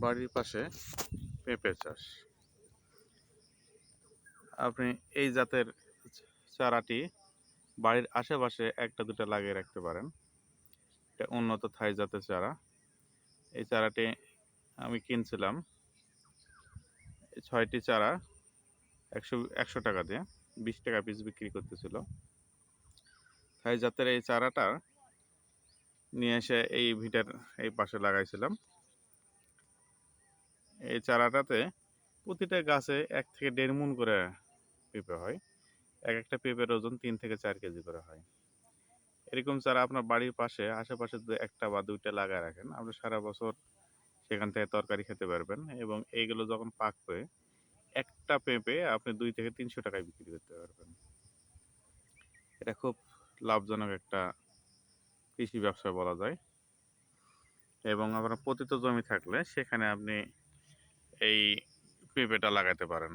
বাড়ির পাশে পেঁপে চাষ। আপনি এই জাতের চারাটি বাড়ির আশেপাশে একটা দুটো লাগিয়ে রাখতে পারেন। এটা উন্নত থাই জাতের চারা। এই চারাটি আমি কিনছিলাম 6টি চারা 100 টাকা দিয়ে, 20 টাকা পিস বিক্রি করতেছিল। থাই জাতের এই চারাটা নিয়ে এসে এই ভিটার এই পাশে লাগাইছিলাম। এই চারাটাতে প্রতিটা গাছে 1 থেকে 1.5 মণ করে পেঁপে হয়। এক একটা পেঁপের ওজন 3 থেকে 4 কেজি করে হয়। এরকম চারা আপনার বাড়ির পাশে আশেপাশে যদি একটা বা দুইটা লাগায় রাখেন, আপনি সারা বছর সেখান থেকে তরকারি খেতে পারবেন এবং এইগুলো যখন পাকবে একটা পেঁপে আপনি 2 থেকে 300 টাকায় বিক্রি করতে পারবেন। এটা খুব লাভজনক একটা কৃষি ব্যবসা বলা যায়। এবং আপনার পতিত জমি থাকলে সেখানে আপনি এই পেঁপেটা লাগাতে পারেন।